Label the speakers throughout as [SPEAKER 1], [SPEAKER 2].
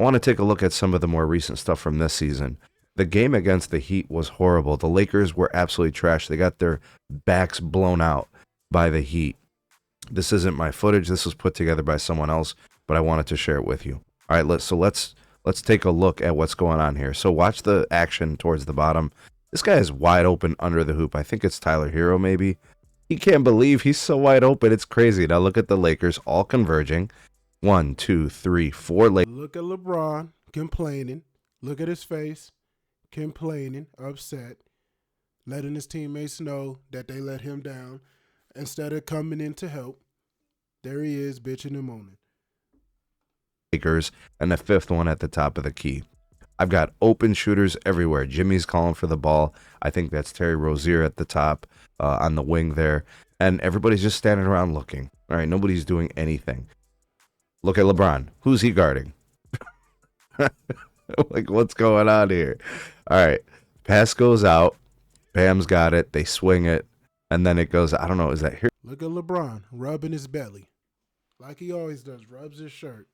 [SPEAKER 1] I want to take a look at some of the more recent stuff from this season. The game against the Heat was horrible. The Lakers were absolutely trash. They got their backs blown out by the Heat. This isn't my footage. This was put together by someone else, but I wanted to share it with you. All right, let's take a look at what's going on here. So watch the action towards the bottom. This guy is wide open under the hoop. I think it's Tyler Hero, maybe. He can't believe he's so wide open. It's crazy. Now look at the Lakers all converging. 1, 2, 3, 4 Lakers.
[SPEAKER 2] Look at LeBron complaining. Look at his face, complaining, upset, letting his teammates know that they let him down instead of coming in to help. There he is, bitching and moaning.
[SPEAKER 1] Lakers, and the fifth one at the top of the key. I've got open shooters everywhere. Jimmy's calling for the ball. I think that's Terry Rozier at the top on the wing there. And everybody's just standing around looking. All right, nobody's doing anything. Look at LeBron. Who's he guarding? Like, what's going on here? All right, pass goes out. Bam's got it. They swing it. And then it goes, I don't know, is that here?
[SPEAKER 2] Look at LeBron rubbing his belly like he always does, rubs his shirt.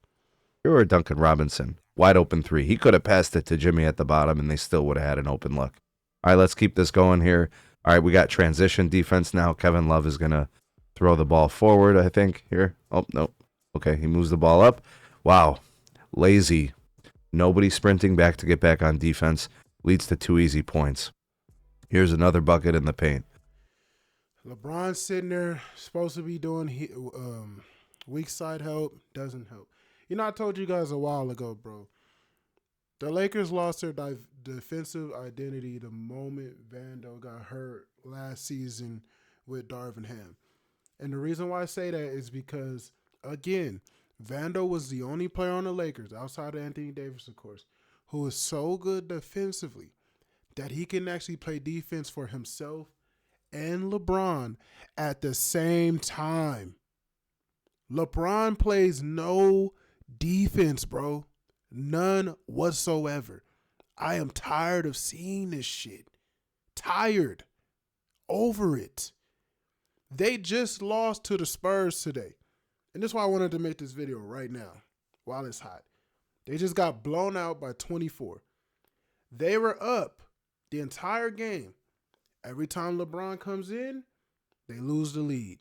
[SPEAKER 1] Or Duncan Robinson. Wide open three. He could have passed it to Jimmy at the bottom, and they still would have had an open look. All right, let's keep this going here. All right, we got transition defense now. Kevin Love is going to throw the ball forward, I think, here. Oh, no. Okay, he moves the ball up. Wow. Lazy. Nobody sprinting back to get back on defense. Leads to 2 easy points. Here's another bucket in the paint.
[SPEAKER 2] LeBron's sitting there, supposed to be doing weak side help, doesn't help. You know, I told you guys a while ago, bro. The Lakers lost their defensive identity the moment Vando got hurt last season with Darvin Ham. And the reason why I say that is because, again, Vando was the only player on the Lakers, outside of Anthony Davis, of course, who is so good defensively that he can actually play defense for himself and LeBron at the same time. LeBron plays no defense, bro. None whatsoever. I am tired of seeing this shit. Tired. Over it. They just lost to the Spurs today. And that's why I wanted to make this video right now while it's hot. They just got blown out by 24. They were up the entire game. Every time LeBron comes in, they lose the lead.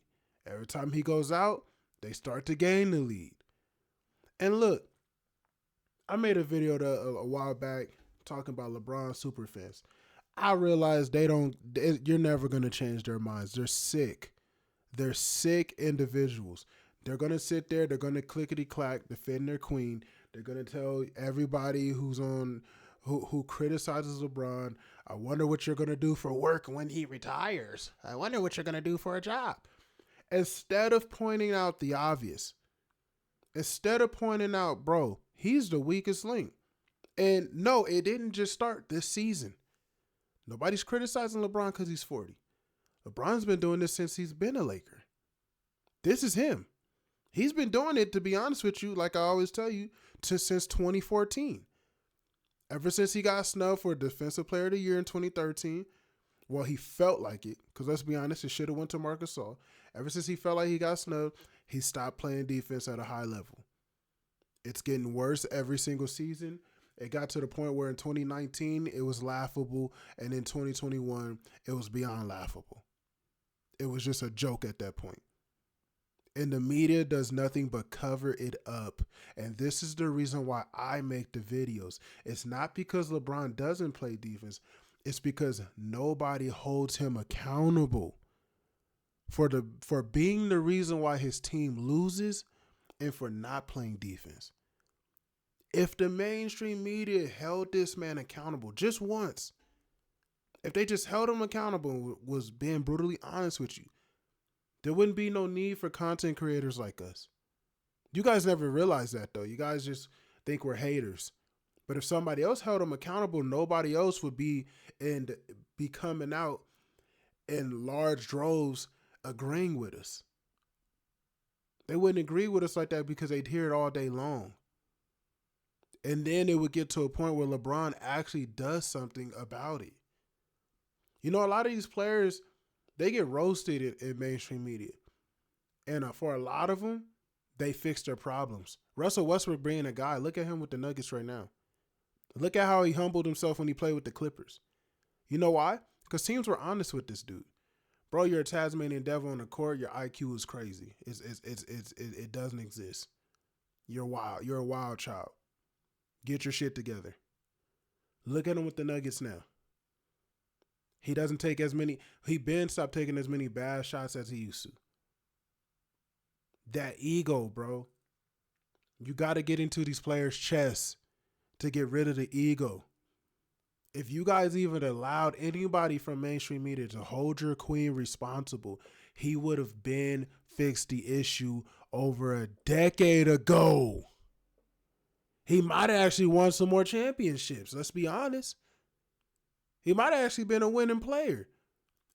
[SPEAKER 2] Every time he goes out, they start to gain the lead. And look, I made a video a while back talking about LeBron superfans. I realized you're never going to change their minds. They're sick. They're sick individuals. They're going to sit there. They're going to clickety-clack, defend their queen. They're going to tell everybody who criticizes LeBron, I wonder what you're going to do for work when he retires. I wonder what you're going to do for a job. Instead of pointing out the obvious, instead of pointing out, bro, he's the weakest link. And no, it didn't just start this season. Nobody's criticizing LeBron because he's 40. LeBron's been doing this since he's been a Laker. This is him. He's been doing it, to be honest with you, like I always tell you, since 2014. Ever since he got snubbed for Defensive Player of the Year in 2013, well, he felt like it, because let's be honest, it should have went to Marc Gasol. Ever since he felt like he got snubbed, he stopped playing defense at a high level. It's getting worse every single season. It got to the point where in 2019, it was laughable, and in 2021, it was beyond laughable. It was just a joke at that point. And the media does nothing but cover it up. And this is the reason why I make the videos. It's not because LeBron doesn't play defense. It's because nobody holds him accountable for being the reason why his team loses and for not playing defense. If the mainstream media held this man accountable just once, if they just held him accountable and was being brutally honest with you, there wouldn't be no need for content creators like us. You guys never realize that, though. You guys just think we're haters. But if somebody else held them accountable, nobody else would be coming out in large droves agreeing with us. They wouldn't agree with us like that because they'd hear it all day long. And then it would get to a point where LeBron actually does something about it. You know, a lot of these players, they get roasted in mainstream media. And for a lot of them, they fix their problems Russell Westbrook being a guy. Look at him with the Nuggets right now. Look at how he humbled himself when he played with the Clippers. You know why? Because teams were honest with this dude. Bro, you're a Tasmanian devil on the court. Your IQ is crazy. It doesn't exist. You're wild. You're a wild child. Get your shit together. Look at him with the Nuggets now. He doesn't take as many. He been stopped taking as many bad shots as he used to. That ego, bro. You got to get into these players' chests to get rid of the ego. If you guys even allowed anybody from mainstream media to hold your queen responsible, he would have been fixed the issue over a decade ago. He might have actually won some more championships. Let's be honest. He might have actually been a winning player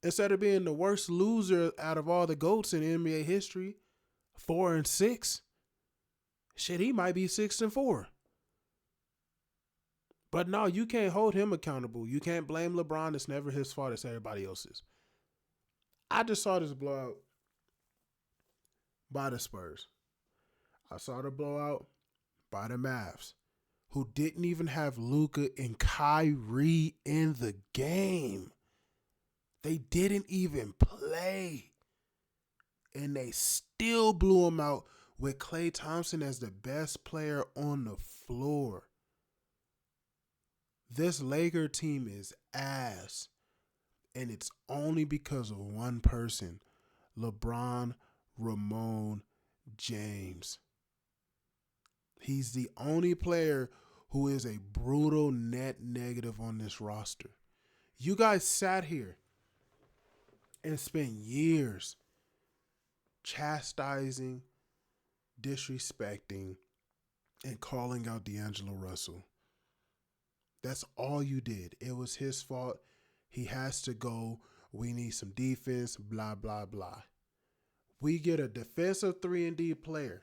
[SPEAKER 2] instead of being the worst loser out of all the GOATs in NBA history. 4-6. Shit, he might be 6-4. But no, you can't hold him accountable. You can't blame LeBron. It's never his fault. It's everybody else's. I just saw this blowout by the Spurs. I saw the blowout by the Mavs, who didn't even have Luka and Kyrie in the game. They didn't even play. And they still blew them out with Klay Thompson as the best player on the floor. This Laker team is ass. And it's only because of one person, LeBron Ramon James. He's the only player who is a brutal net negative on this roster. You guys sat here and spent years chastising, disrespecting, and calling out D'Angelo Russell. That's all you did. It was his fault. He has to go. We need some defense, blah, blah, blah. We get a defensive 3-and-D player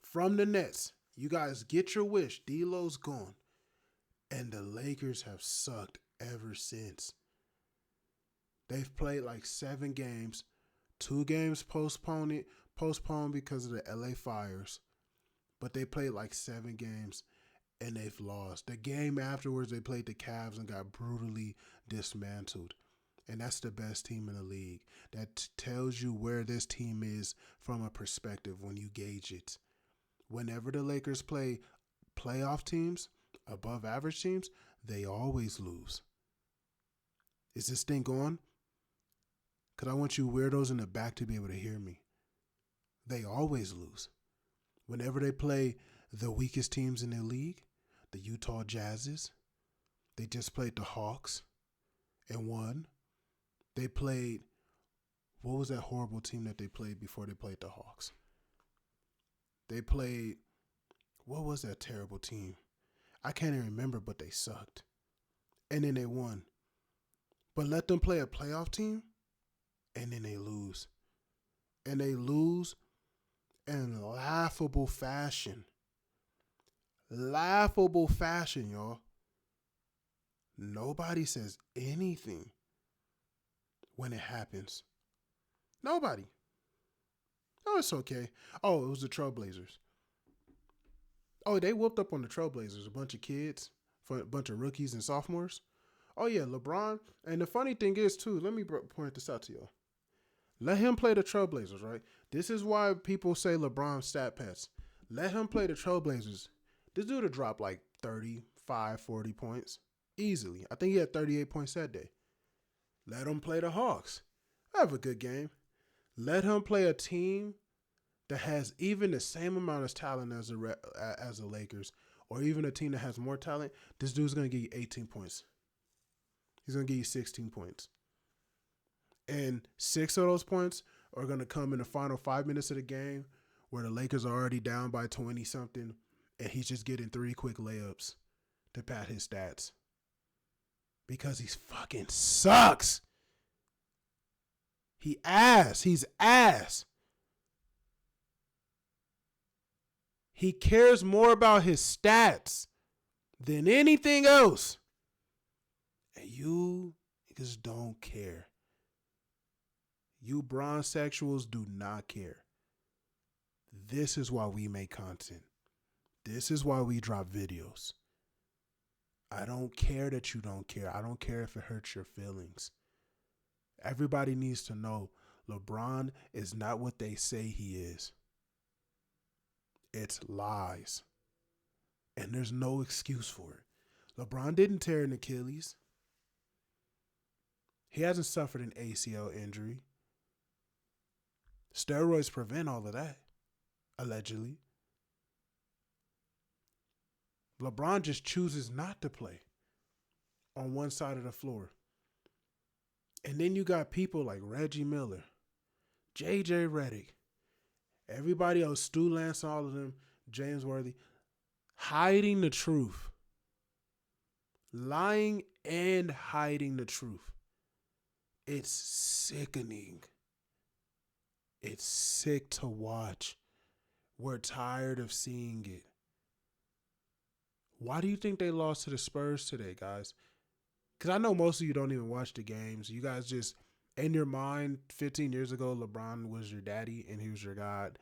[SPEAKER 2] from the Nets. You guys get your wish. D'Lo's gone. And the Lakers have sucked ever since. They've played like 7 games. 2 games postponed because of the LA Fires. But they played like 7 games and they've lost. The game afterwards, they played the Cavs and got brutally dismantled. And that's the best team in the league. That tells you where this team is from a perspective when you gauge it. Whenever the Lakers play playoff teams, above average teams, they always lose. Is this thing on? Because I want you weirdos in the back to be able to hear me. They always lose. Whenever they play the weakest teams in the league, the Utah Jazzes, they just played the Hawks and won. They played, what was that horrible team that they played before they played the Hawks? They played, what was that terrible team? I can't even remember, but they sucked. And then they won. But let them play a playoff team, and then they lose. And they lose in laughable fashion. Laughable fashion, y'all. Nobody says anything when it happens. Nobody. Oh, it's okay. Oh, it was the Trailblazers. Oh, they whooped up on the Trailblazers. A bunch of kids, a bunch of rookies and sophomores. Oh, yeah, LeBron. And the funny thing is, too, let me point this out to y'all. Let him play the Trailblazers, right? This is why people say LeBron stat pets. Let him play the Trailblazers. This dude will drop like 35, 40 points easily. I think he had 38 points that day. Let him play the Hawks. Have a good game. Let him play a team that has even the same amount of talent as the Lakers, or even a team that has more talent. This dude's going to give you 18 points. He's going to give you 16 points. And 6 of those points are going to come in the final 5 minutes of the game where the Lakers are already down by 20-something, and he's just getting 3 quick layups to pad his stats. Because he fucking sucks. He's ass. He cares more about his stats than anything else. And you niggas don't care. You bronze sexuals do not care. This is why we make content. This is why we drop videos. I don't care that you don't care. I don't care if it hurts your feelings. Everybody needs to know LeBron is not what they say he is. It's lies. And there's no excuse for it. LeBron didn't tear an Achilles. He hasn't suffered an ACL injury. Steroids prevent all of that, allegedly. LeBron just chooses not to play on one side of the floor. And then you got people like Reggie Miller, JJ Redick, everybody else, Stu Lance, all of them, James Worthy, hiding the truth. Lying and hiding the truth. It's sickening. It's sick to watch. We're tired of seeing it. Why do you think they lost to the Spurs today, guys? Because I know most of you don't even watch the games. You guys just, in your mind, 15 years ago, LeBron was your daddy and he was your God.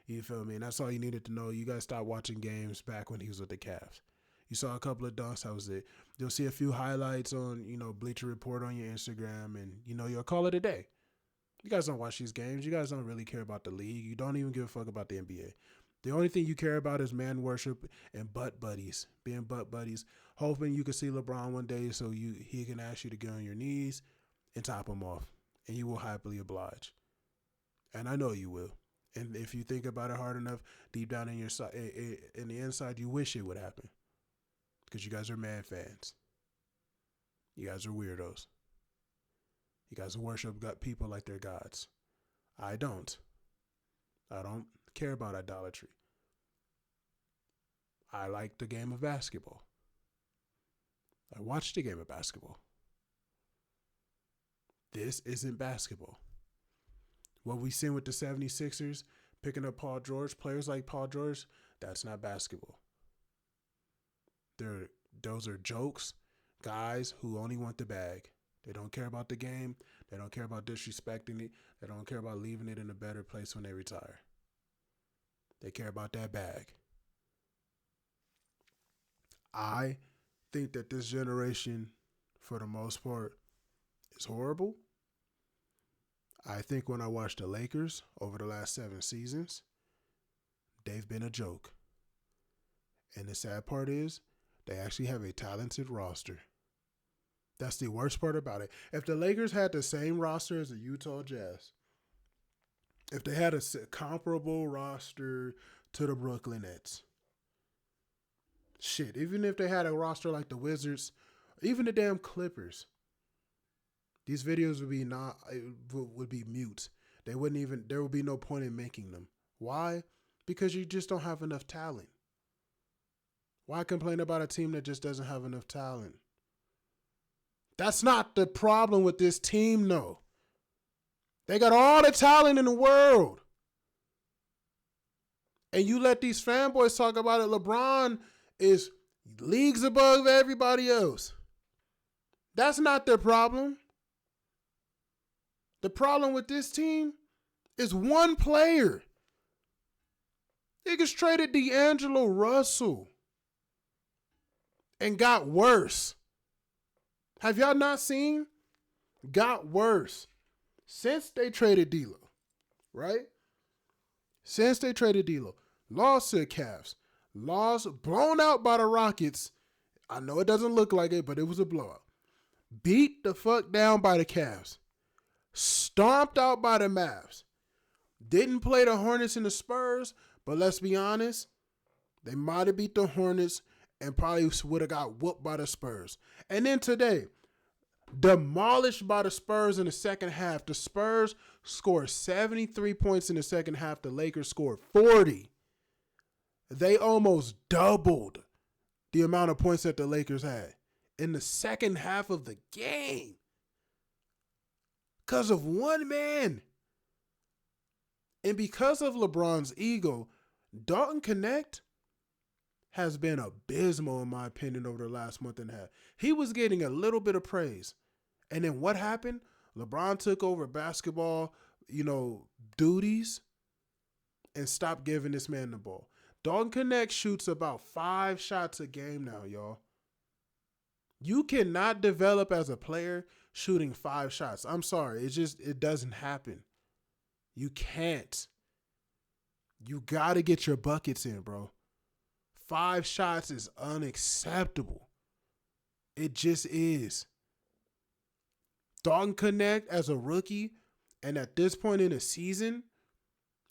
[SPEAKER 2] You feel me? And that's all you needed to know. You guys stopped watching games back when he was with the Cavs. You saw a couple of dunks, that was it. You'll see a few highlights on, Bleacher Report on your Instagram, and, you'll call it a day. You guys don't watch these games. You guys don't really care about the league. You don't even give a fuck about the NBA. The only thing you care about is man worship and butt buddies, being butt buddies, hoping you can see LeBron one day so he can ask you to get on your knees and top him off, and you will happily oblige. And I know you will. And if you think about it hard enough, deep down in your in the inside, you wish it would happen, because you guys are man fans. You guys are weirdos. You guys worship people like they're gods. I don't. I don't care about idolatry. I like the game of basketball. I watch the game of basketball. This isn't basketball. What we seen with the 76ers, picking up Paul George, players like Paul George, that's not basketball. Those are jokes, guys who only want the bag. They don't care about the game. They don't care about disrespecting it. They don't care about leaving it in a better place when they retire. They care about that bag. I think that this generation, for the most part, is horrible. I think when I watch the Lakers over the last 7 seasons, they've been a joke. And the sad part is, they actually have a talented roster. That's the worst part about it. If the Lakers had the same roster as the Utah Jazz, if they had a comparable roster to the Brooklyn Nets, shit, even if they had a roster like the Wizards, even the damn Clippers, these videos would be mute. There would be no point in making them. Why? Because you just don't have enough talent. Why complain about a team that just doesn't have enough talent? That's not the problem with this team, though. They got all the talent in the world. And you let these fanboys talk about it. LeBron is leagues above everybody else. That's not their problem. The problem with this team is one player. Niggas traded D'Angelo Russell and got worse. Have y'all not seen? Got worse. Since they traded D'Lo, right? Since they traded D'Lo, lost to the Cavs, blown out by the Rockets. I know it doesn't look like it, but it was a blowout. Beat the fuck down by the Cavs. Stomped out by the Mavs. Didn't play the Hornets and the Spurs, but let's be honest, they might have beat the Hornets and probably would have got whooped by the Spurs. And then today, demolished by the Spurs in the second half. The Spurs scored 73 points in the second half. The Lakers scored 40. They almost doubled the amount of points that the Lakers had in the second half of the game because of one man. And because of LeBron's ego, Dalton Connect has been abysmal, in my opinion, over the last month and a half. He was getting a little bit of praise. And then what happened? LeBron took over basketball, duties. and stop giving this man the ball. Dalton Connect shoots about 5 shots a game now, y'all. You cannot develop as a player shooting 5 shots. I'm sorry. It doesn't happen. You can't. You got to get your buckets in, bro. 5 shots is unacceptable. It just is. Dalton Connect as a rookie and at this point in the season,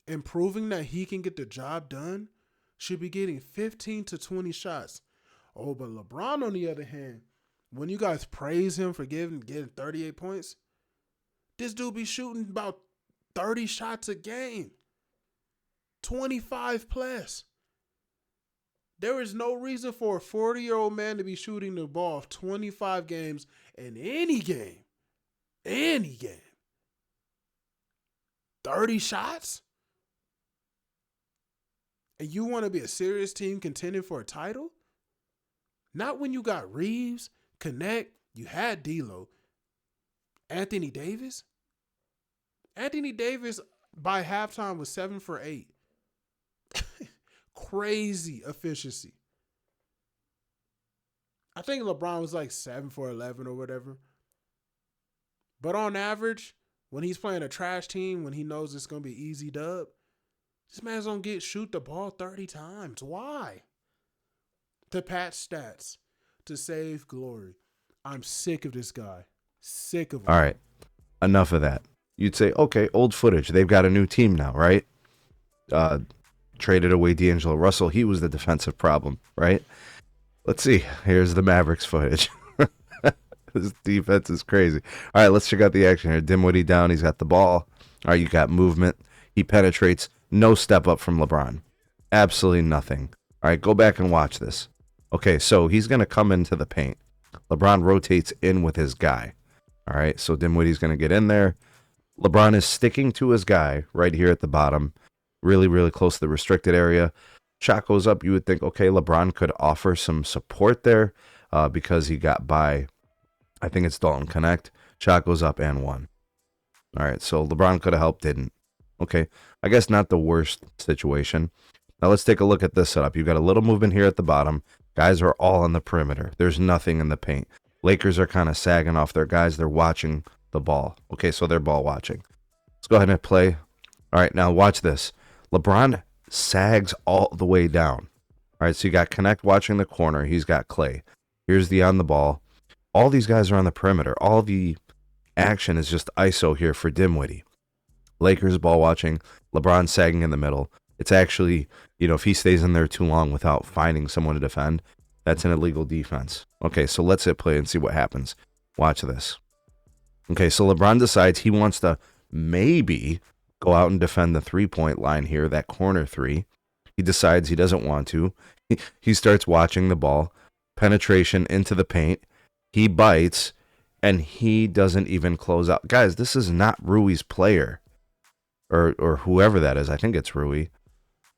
[SPEAKER 2] and proving that he can get the job done, should be getting 15 to 20 shots. Oh, but LeBron, on the other hand, when you guys praise him for getting 38 points, this dude be shooting about 30 shots a game. 25 plus. There is no reason for a 40-year-old man to be shooting the ball 25 games in any game. Any game. 30 shots? And you want to be a serious team contending for a title? Not when you got Reeves, Connect, you had D'Lo. Anthony Davis? Anthony Davis by halftime was 7 for 8. Crazy efficiency. I think LeBron was like 7 for 11 or whatever. But on average, when he's playing a trash team, when he knows it's going to be easy dub, this man's going to shoot the ball 30 times. Why? To patch stats. To save glory. I'm sick of this guy. Sick of him.
[SPEAKER 1] All right. Enough of that. You'd say, okay, old footage. They've got a new team now, right? Traded away D'Angelo Russell. He was the defensive problem, right? Let's see. Here's the Mavericks footage. This defense is crazy. All right, let's check out the action here. Dinwiddie down. He's got the ball. All right, you got movement. He penetrates. No step up from LeBron. Absolutely nothing. All right, go back and watch this. Okay, so he's going to come into the paint. LeBron rotates in with his guy. All right, so Dinwiddie's going to get in there. LeBron is sticking to his guy right here at the bottom. Really, really close to the restricted area. Shot goes up. You would think, okay, LeBron could offer some support there because he got by, I think it's Dalton Connect. Shot goes up and one. All right, so LeBron could have helped, didn't. Okay, I guess not the worst situation. Now let's take a look at this setup. You've got a little movement here at the bottom. Guys are all on the perimeter. There's nothing in the paint. Lakers are kind of sagging off their guys. They're watching the ball. Okay, so they're ball watching. Let's go ahead and play. All right, now watch this. LeBron sags all the way down. All right, so you got Connect watching the corner. He's got Clay. Here's the on the ball. All these guys are on the perimeter. All the action is just ISO here for Dinwiddie. Lakers ball watching. LeBron sagging in the middle. It's actually, if he stays in there too long without finding someone to defend, that's an illegal defense. Okay, so let's hit play and see what happens. Watch this. Okay, so LeBron decides he wants to maybe go out and defend the three-point line here, that corner three. He decides he doesn't want to. He starts watching the ball. Penetration into the paint. He bites, and he doesn't even close out. Guys, this is not Rui's player, or whoever that is. I think it's Rui.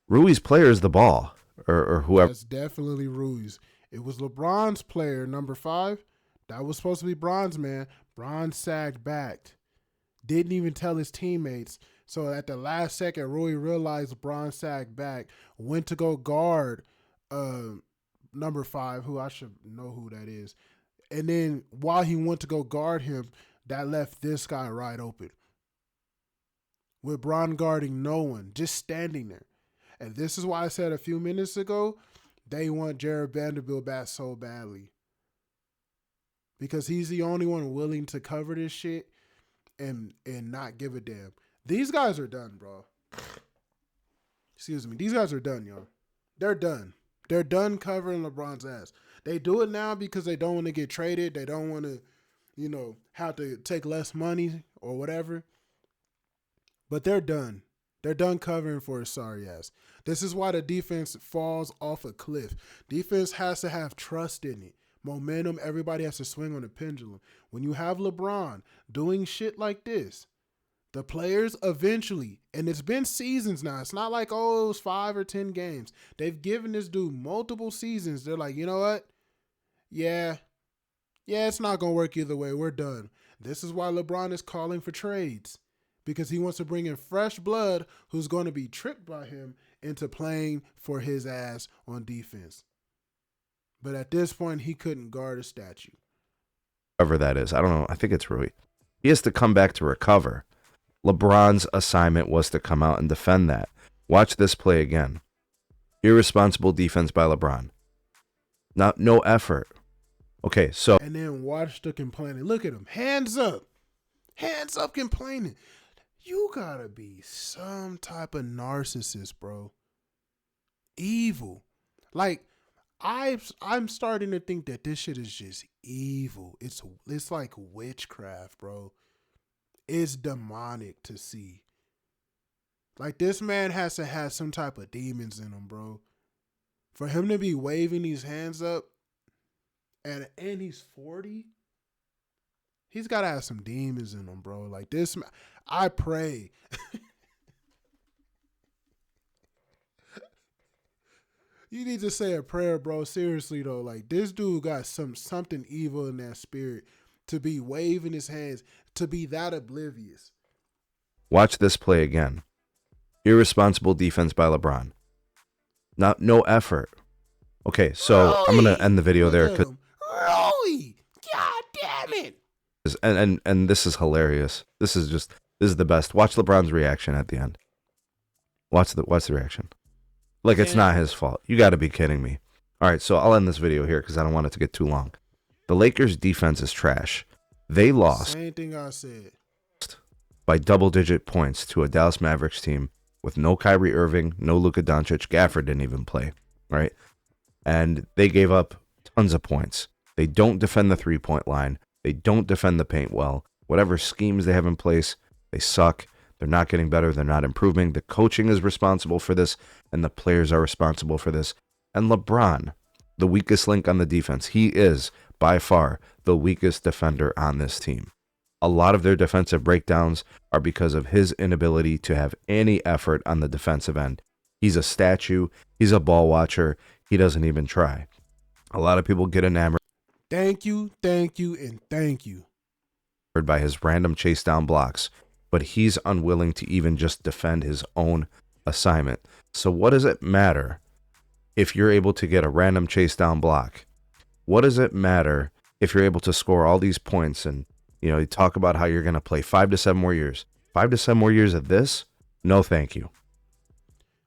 [SPEAKER 1] Rui's player is the ball, or whoever.
[SPEAKER 2] That's definitely Rui's. It was LeBron's player, number 5. That was supposed to be Bron's man. Bron sagged back. Didn't even tell his teammates. So at the last second, Rui realized Bron sagged back, went to go guard number 5, who I should know who that is. And then while he went to go guard him, that left this guy right open. With Bron guarding no one, just standing there. And this is why I said a few minutes ago, they want Jared Vanderbilt back so badly. Because he's the only one willing to cover this shit and not give a damn. These guys are done, bro. Excuse me. These guys are done, y'all. They're done. They're done covering LeBron's ass. They do it now because they don't want to get traded. They don't want to, have to take less money or whatever. But they're done. They're done covering for his sorry ass. This is why the defense falls off a cliff. Defense has to have trust in it. Momentum, everybody has to swing on the pendulum. When you have LeBron doing shit like this, the players eventually, and it's been seasons now. It's not like, it was 5 or 10 games. They've given this dude multiple seasons. They're like, you know what? Yeah, it's not going to work either way. We're done. This is why LeBron is calling for trades. because he wants to bring in fresh blood who's going to be tricked by him into playing for his ass on defense. But at this point, he couldn't guard a statue.
[SPEAKER 1] Whoever that is, I don't know. I think it's Rui. He has to come back to recover. LeBron's assignment was to come out and defend that. Watch this play again. Irresponsible defense by LeBron. No effort. Okay, so.
[SPEAKER 2] And then watch the complaining. Look at him. Hands up. Hands up complaining. You gotta be some type of narcissist, bro. Evil. Like, I'm starting to think that this shit is just evil. It's like witchcraft, bro. It's demonic to see. Like, this man has to have some type of demons in him, bro. For him to be waving these hands up, and he's 40, he's got to have some demons in him, bro. Like, this, I pray. You need to say a prayer, bro. Seriously, though. Like, this dude got something evil in that spirit to be waving his hands, to be that oblivious.
[SPEAKER 1] Watch this play again. Irresponsible defense by LeBron. No effort. Okay, so really? I'm going to end the video there.
[SPEAKER 2] Really? God damn it.
[SPEAKER 1] And this is hilarious. This is the best. Watch LeBron's reaction at the end. Watch the reaction. Like, it's not his fault. You got to be kidding me. All right, so I'll end this video here because I don't want it to get too long. The Lakers' defense is trash. They lost.
[SPEAKER 2] Same thing I said.
[SPEAKER 1] By double-digit points to a Dallas Mavericks team with no Kyrie Irving, no Luka Doncic. Gafford didn't even play, right? And they gave up tons of points. They don't defend the three-point line. They don't defend the paint well. Whatever schemes they have in place, they suck. They're not getting better. They're not improving. The coaching is responsible for this, and the players are responsible for this. And LeBron, the weakest link on the defense, he is by far the weakest defender on this team. A lot of their defensive breakdowns are because of his inability to have any effort on the defensive end. He's a statue. He's a ball watcher. He doesn't even try. A lot of people get enamored.
[SPEAKER 2] Thank you, and thank you.
[SPEAKER 1] By his random chase down blocks, but he's unwilling to even just defend his own assignment. So what does it matter if you're able to get a random chase down block? What does it matter if you're able to score all these points and, you talk about how you're going to play 5 to 7 more years? 5 to 7 more years of this? No, thank you.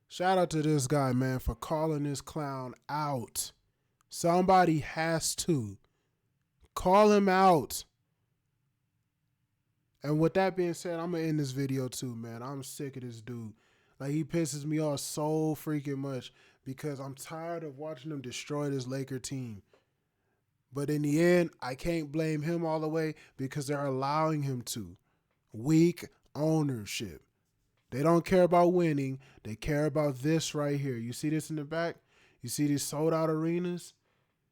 [SPEAKER 2] Shout out to this guy, man, for calling this clown out. Somebody has to call him out. And with that being said, I'm going to end this video too, man. I'm sick of this dude. Like, he pisses me off so freaking much because I'm tired of watching him destroy this Laker team. But in the end, I can't blame him all the way because they're allowing him to. Weak ownership. They don't care about winning. They care about this right here. You see this in the back? You see these sold out arenas?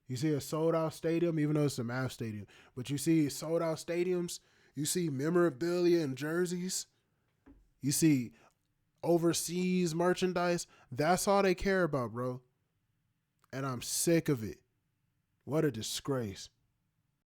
[SPEAKER 2] You see a sold out stadium, even though it's a Mavs stadium. But you see sold out stadiums. You see memorabilia and jerseys. You see overseas merchandise. That's all they care about, bro. And I'm sick of it. What a disgrace.